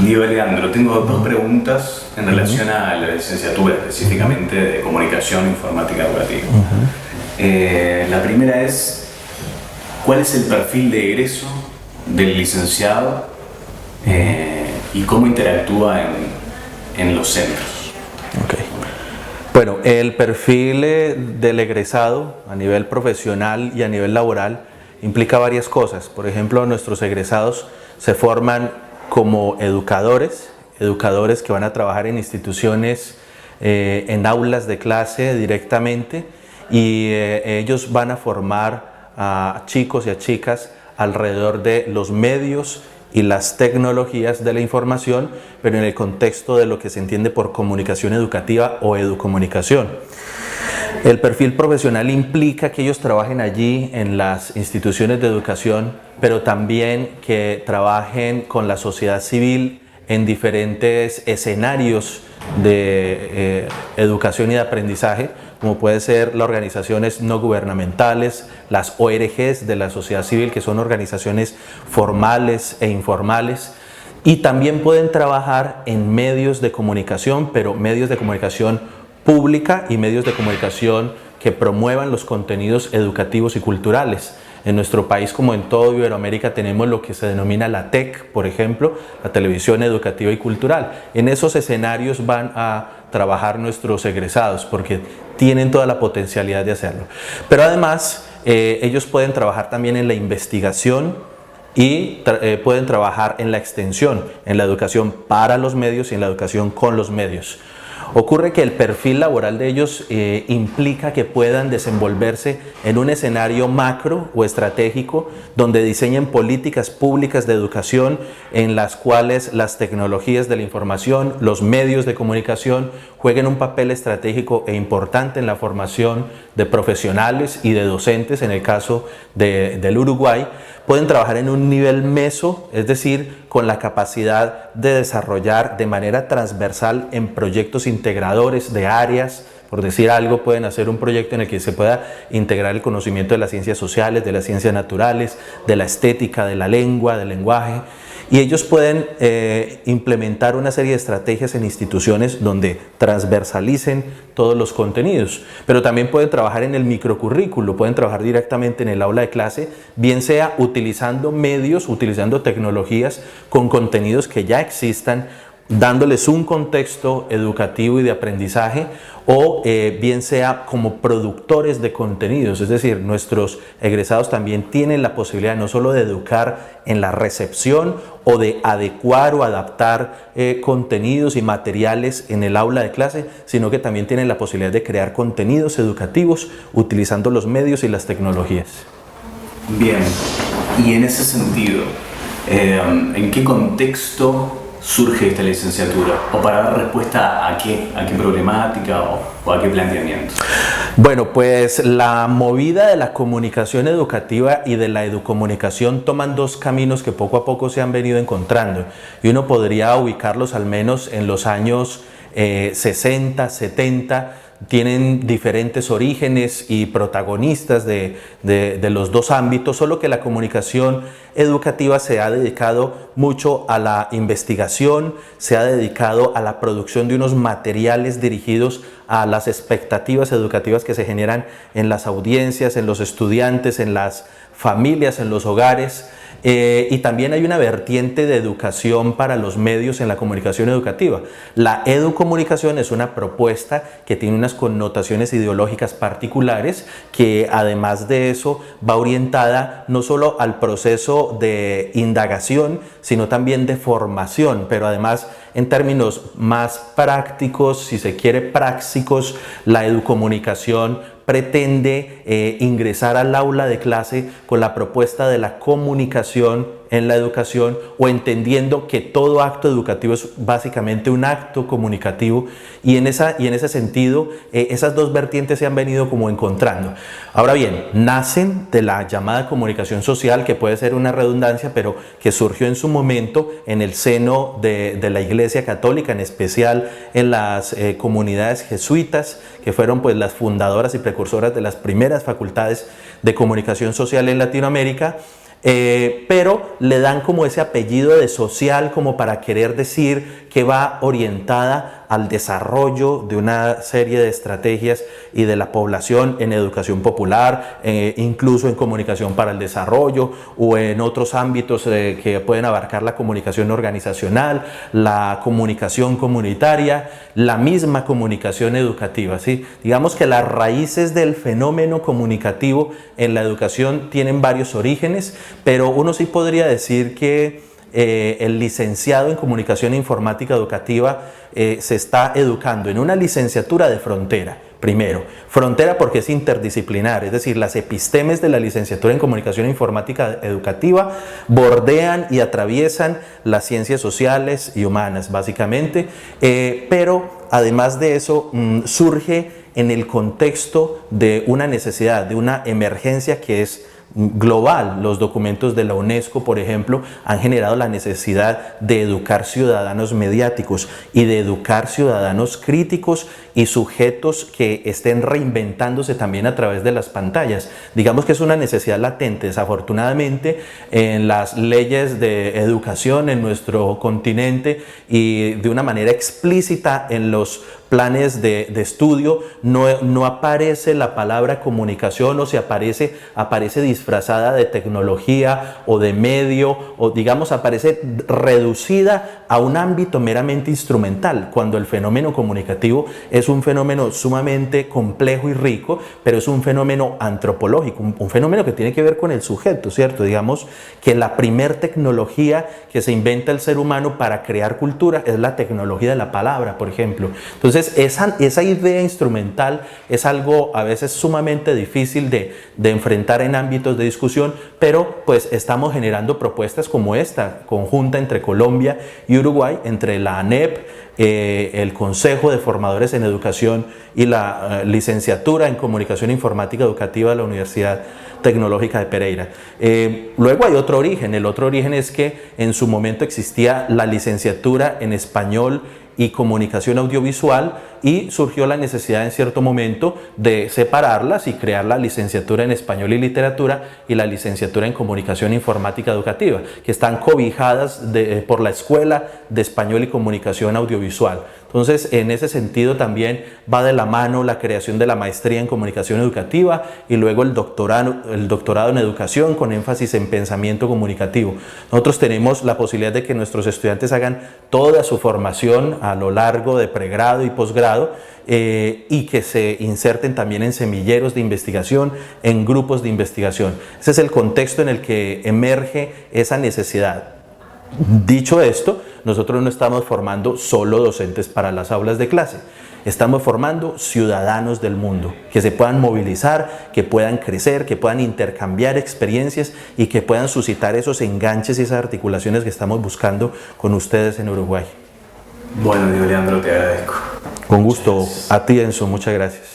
Diego Leandro, tengo dos preguntas en relación a la licenciatura, específicamente de Comunicación e Informática Educativa. La primera es, ¿cuál es el perfil de egreso del licenciado y cómo interactúa en los centros? Okay. Bueno, el perfil del egresado a nivel profesional y a nivel laboral implica varias cosas. Por ejemplo, nuestros egresados se forman como educadores que van a trabajar en instituciones, en aulas de clase directamente, y ellos van a formar a chicos y a chicas alrededor de los medios y las tecnologías de la información, pero en el contexto de lo que se entiende por comunicación educativa o educomunicación. El perfil profesional implica que ellos trabajen allí en las instituciones de educación, pero también que trabajen con la sociedad civil en diferentes escenarios de educación y de aprendizaje, como puede ser las organizaciones no gubernamentales, las ONGs de la sociedad civil, que son organizaciones formales e informales, y también pueden trabajar en medios de comunicación, pero medios de comunicación pública y medios de comunicación que promuevan los contenidos educativos y culturales. En nuestro país, como en toda Iberoamérica, tenemos lo que se denomina la TEC, por ejemplo, la televisión educativa y cultural. En esos escenarios van a trabajar nuestros egresados porque tienen toda la potencialidad de hacerlo. Pero además, ellos pueden trabajar también en la investigación y pueden trabajar en la extensión, en la educación para los medios y en la educación con los medios. Ocurre que el perfil laboral de ellos implica que puedan desenvolverse en un escenario macro o estratégico donde diseñen políticas públicas de educación en las cuales las tecnologías de la información, los medios de comunicación jueguen un papel estratégico e importante en la formación de profesionales y de docentes. En el caso del Uruguay, pueden trabajar en un nivel meso, es decir, con la capacidad de desarrollar de manera transversal en proyectos integradores de áreas. Por decir algo, pueden hacer un proyecto en el que se pueda integrar el conocimiento de las ciencias sociales, de las ciencias naturales, de la estética, de la lengua, del lenguaje. Y ellos pueden implementar una serie de estrategias en instituciones donde transversalicen todos los contenidos, pero también pueden trabajar en el microcurrículo, pueden trabajar directamente en el aula de clase, bien sea utilizando medios, utilizando tecnologías con contenidos que ya existan, dándoles un contexto educativo y de aprendizaje, o bien sea como productores de contenidos. Es decir, nuestros egresados también tienen la posibilidad no solo de educar en la recepción o de adecuar o adaptar contenidos y materiales en el aula de clase, sino que también tienen la posibilidad de crear contenidos educativos utilizando los medios y las tecnologías. Bien, y en ese sentido, ¿en qué contexto surge esta licenciatura? ¿O para dar respuesta a qué problemática o a qué planteamiento? Bueno, pues la movida de la comunicación educativa y de la educomunicación toman dos caminos que poco a poco se han venido encontrando, y uno podría ubicarlos al menos en los años 60, 70, tienen diferentes orígenes y protagonistas de los dos ámbitos, solo que la comunicación educativa se ha dedicado mucho a la investigación, se ha dedicado a la producción de unos materiales dirigidos a las expectativas educativas que se generan en las audiencias, en los estudiantes, en las familias, en los hogares. Y también hay una vertiente de educación para los medios en la comunicación educativa. La educomunicación es una propuesta que tiene unas connotaciones ideológicas particulares, que además de eso va orientada no solo al proceso de indagación, sino también de formación, pero además en términos más prácticos, si se quiere prácticos, la educomunicación pretende ingresar al aula de clase con la propuesta de la comunicación en la educación, o entendiendo que todo acto educativo es básicamente un acto comunicativo, y en ese sentido esas dos vertientes se han venido como encontrando. Ahora bien, nacen de la llamada comunicación social, que puede ser una redundancia, pero que surgió en su momento en el seno de la Iglesia Católica, en especial en las comunidades jesuitas, que fueron pues las fundadoras y precursoras de las primeras facultades de comunicación social en Latinoamérica. pero le dan como ese apellido de social como para querer decir que va orientada al desarrollo de una serie de estrategias y de la población en educación popular, incluso en comunicación para el desarrollo o en otros ámbitos que pueden abarcar la comunicación organizacional, la comunicación comunitaria, la misma comunicación educativa, ¿sí? Digamos que las raíces del fenómeno comunicativo en la educación tienen varios orígenes, pero uno sí podría decir que el licenciado en Comunicación e Informática Educativa se está educando en una licenciatura de frontera. Primero, frontera porque es interdisciplinar, es decir, las epistemes de la licenciatura en Comunicación e Informática Educativa bordean y atraviesan las ciencias sociales y humanas, básicamente, pero además de eso surge en el contexto de una necesidad, de una emergencia que es global. Los documentos de la UNESCO, por ejemplo, han generado la necesidad de educar ciudadanos mediáticos y de educar ciudadanos críticos y sujetos que estén reinventándose también a través de las pantallas. Digamos que es una necesidad latente. Desafortunadamente, en las leyes de educación en nuestro continente y de una manera explícita en los planes de estudio no aparece la palabra comunicación, o si aparece disfrazada de tecnología o de medio, o digamos aparece reducida a un ámbito meramente instrumental, cuando el fenómeno comunicativo es un fenómeno sumamente complejo y rico, pero es un fenómeno antropológico, un fenómeno que tiene que ver con el sujeto, ¿cierto? Digamos que la primer tecnología que se inventa el ser humano para crear cultura es la tecnología de la palabra, por ejemplo. Entonces, esa idea instrumental es algo a veces sumamente difícil de enfrentar en ámbitos de discusión, pero pues estamos generando propuestas como esta, conjunta entre Colombia y Uruguay, entre la ANEP, el Consejo de Formadores en Educación y la licenciatura en Comunicación Informática Educativa de la Universidad Tecnológica de Pereira. Luego hay otro origen. El otro origen es que en su momento existía la licenciatura en Español y Comunicación Audiovisual, y surgió la necesidad en cierto momento de separarlas y crear la licenciatura en Español y Literatura y la licenciatura en Comunicación Informática Educativa, que están cobijadas por la Escuela de Español y Comunicación Audiovisual. Entonces, en ese sentido también va de la mano la creación de la maestría en Comunicación Educativa y luego el doctorado en Educación con énfasis en pensamiento comunicativo. Nosotros tenemos la posibilidad de que nuestros estudiantes hagan toda su formación a lo largo de pregrado y posgrado, y que se inserten también en semilleros de investigación, en grupos de investigación. Ese es el contexto en el que emerge esa necesidad. Dicho esto, nosotros no estamos formando solo docentes para las aulas de clase, estamos formando ciudadanos del mundo, que se puedan movilizar, que puedan crecer, que puedan intercambiar experiencias y que puedan suscitar esos enganches y esas articulaciones que estamos buscando con ustedes en Uruguay. Bueno, Diego Leandro, te agradezco. Con gusto. A ti, Enzo, muchas gracias.